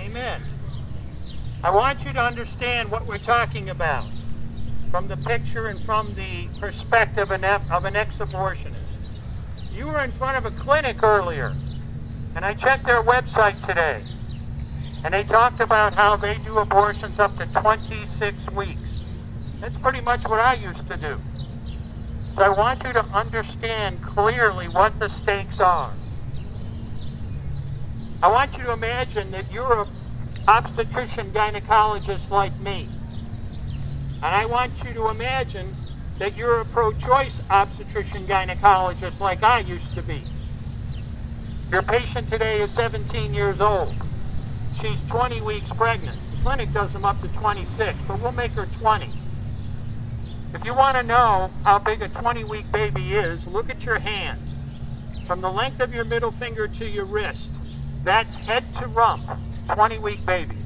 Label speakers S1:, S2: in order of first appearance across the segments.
S1: Amen. I want you to understand what we're talking about from the picture and from the perspective of an ex-abortionist. You were in front of a clinic earlier, and I checked their website today, and they talked about how they do abortions up to 26 weeks. That's pretty much what I used to do. So I want you to understand clearly what the stakes are. I want you to imagine that you're an obstetrician gynecologist like me. And I want you to imagine that you're a pro-choice obstetrician gynecologist like I used to be. Your patient today is 17 years old. She's 20 weeks pregnant. The clinic does them up to 26, but we'll make her 20. If you want to know how big a 20-week baby is, look at your hand. From the length of your middle finger to your wrist, that's head to rump, 20-week baby.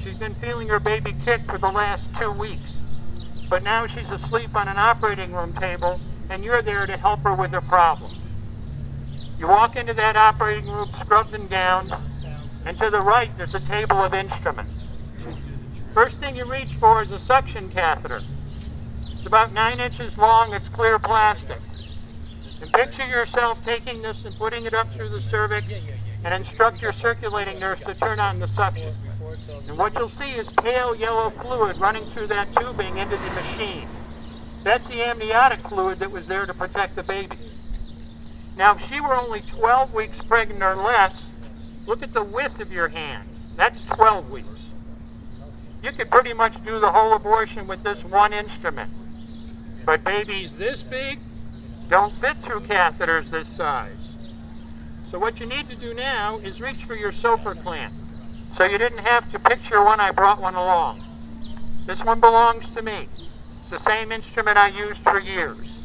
S1: She's been feeling her baby kick for the last 2 weeks. But now she's asleep on an operating room table, and you're there to help her with her problem. You walk into that operating room scrubbed and gowned, and to the right there's a table of instruments. First thing you reach for is a suction catheter. It's about 9 inches long, it's clear plastic. And picture yourself taking this and putting it up through the cervix and instruct your circulating nurse to turn on the suction. And what you'll see is pale yellow fluid running through that tubing into the machine. That's the amniotic fluid that was there to protect the baby. Now, if she were only 12 weeks pregnant or less, look at the width of your hand. That's 12 weeks. You could pretty much do the whole abortion with this one instrument. But babies this big don't fit through catheters this size. So what you need to do now is reach for your sofa clamp. So you didn't have to picture one, I brought one along. This one belongs to me. It's the same instrument I used for years.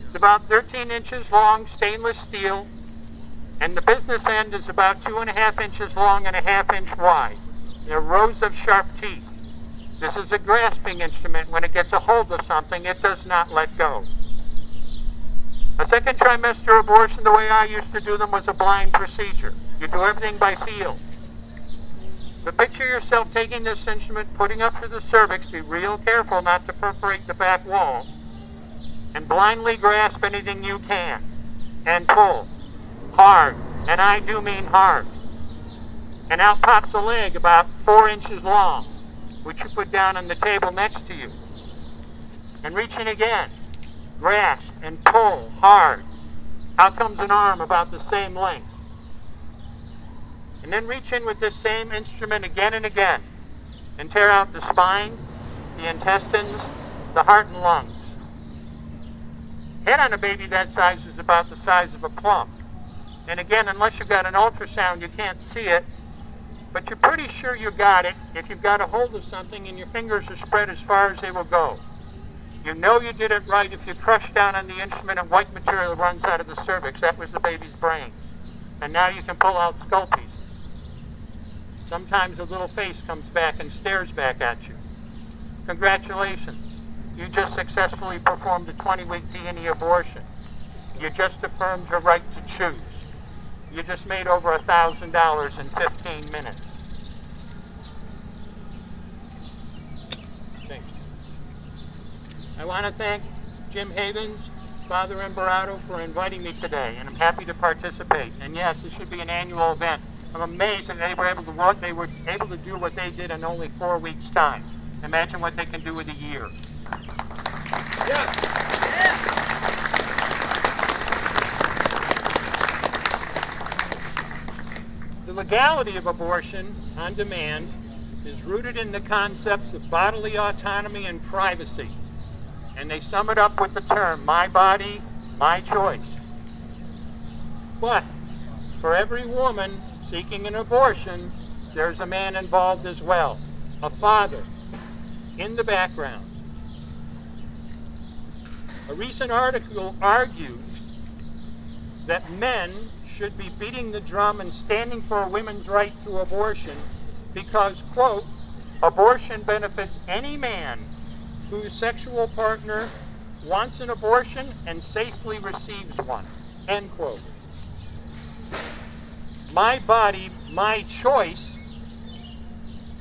S1: It's about 13 inches long, stainless steel, and the business end is about 2.5 inches long and 1/2 inch wide. There are rows of sharp teeth. This is a grasping instrument. When it gets a hold of something, it does not let go. A second trimester abortion, the way I used to do them, was a blind procedure. You do everything by feel. But picture yourself taking this instrument, putting up through the cervix, be real careful not to perforate the back wall, and blindly grasp anything you can, and pull hard, and I do mean hard. And out pops a leg about 4 inches long, which you put down on the table next to you. And reach in again, grasp and pull hard. Out comes an arm about the same length. And then reach in with this same instrument again and again, and tear out the spine, the intestines, the heart and lungs. Head on a baby that size is about the size of a plum. And again, unless you've got an ultrasound, you can't see it, but you're pretty sure you got it if you've got a hold of something and your fingers are spread as far as they will go. You know you did it right if you crush down on the instrument and white material runs out of the cervix. That was the baby's brain. And now you can pull out skull pieces. Sometimes a little face comes back and stares back at you. Congratulations. You just successfully performed a 20-week D&E abortion. You just affirmed your right to choose. You just made over $1,000 in 15 minutes. Thanks. I want to thank Jim Havens, Father Imperato, for inviting me today, and I'm happy to participate. And yes, this should be an annual event. I'm amazed that they were able to do what they did in only 4 weeks' time. Imagine what they can do with a year.
S2: Yes. Yeah.
S1: The legality of abortion on demand is rooted in the concepts of bodily autonomy and privacy. And they sum it up with the term, my body, my choice. But for every woman seeking an abortion, there's a man involved as well, a father, in the background. A recent article argued that men should be beating the drum and standing for women's right to abortion because, quote, abortion benefits any man whose sexual partner wants an abortion and safely receives one, end quote. My body, my choice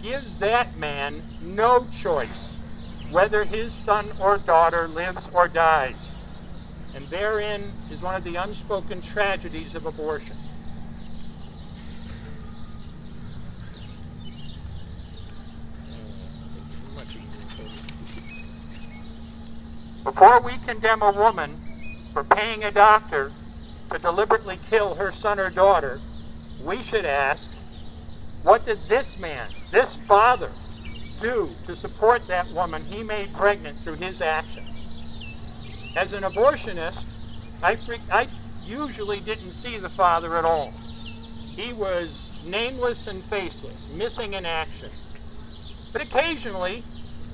S1: gives that man no choice whether his son or daughter lives or dies. And therein is one of the unspoken tragedies of abortion. Before we condemn a woman for paying a doctor to deliberately kill her son or daughter, we should ask, what did this man, this father, do to support that woman he made pregnant through his actions? As an abortionist, I usually didn't see the father at all. He was nameless and faceless, missing in action. But occasionally,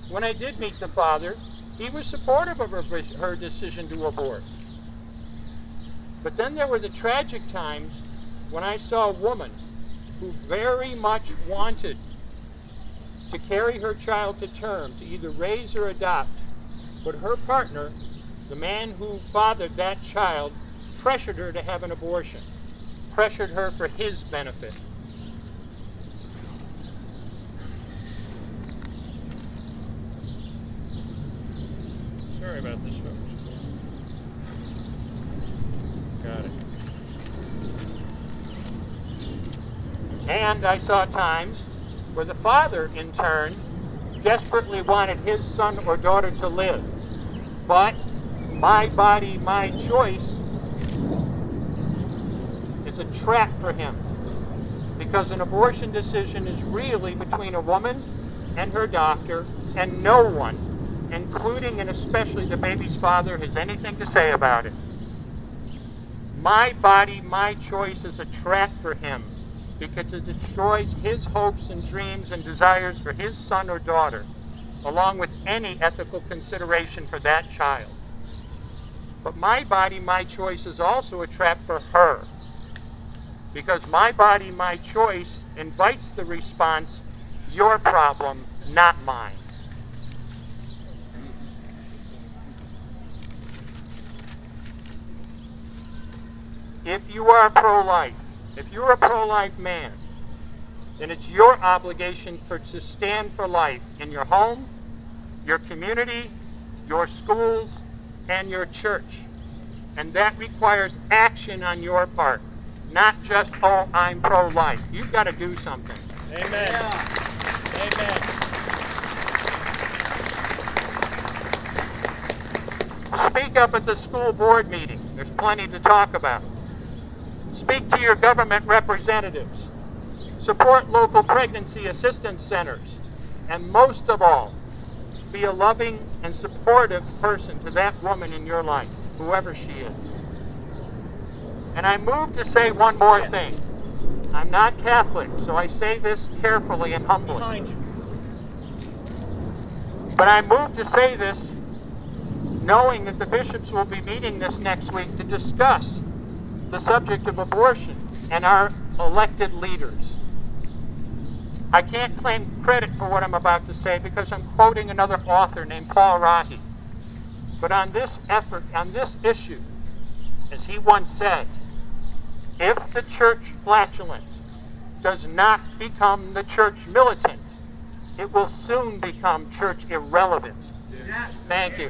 S1: when I did meet the father, he was supportive of her decision to abort. But then there were the tragic times when I saw a woman who very much wanted to carry her child to term, to either raise or adopt, but her partner, the man who fathered that child, pressured her to have an abortion, pressured her for his benefit. Sorry about this, folks. Got it. And I saw times where the father, in turn, desperately wanted his son or daughter to live. But my body, my choice is a trap for him. Because an abortion decision is really between a woman and her doctor, and no one, including and especially the baby's father, has anything to say about it. My body, my choice is a trap for him because it destroys his hopes and dreams and desires for his son or daughter, along with any ethical consideration for that child. But my body, my choice is also a trap for her, because my body, my choice invites the response, your problem, not mine. If you are pro-life, if you're a pro-life man, then it's your obligation to stand for life in your home, your community, your schools, and your church. And that requires action on your part, not just, oh, I'm pro-life. You've got to do something.
S2: Amen. Yeah. Amen.
S1: Speak up at the school board meeting. There's plenty to talk about. Speak to your government representatives. Support local pregnancy assistance centers. And most of all, be a loving and supportive person to that woman in your life, whoever she is. And I'm moved to say one more thing. I'm not Catholic, so I say this carefully and humbly.
S2: Behind you.
S1: But I'm moved to say this knowing that the bishops will be meeting this next week to discuss the subject of abortion and our elected leaders. I can't claim credit for what I'm about to say because I'm quoting another author named Paul Rahi. But on this effort, on this issue, as he once said, if the church flatulent does not become the church militant, it will soon become church irrelevant.
S2: Yes.
S1: Thank you.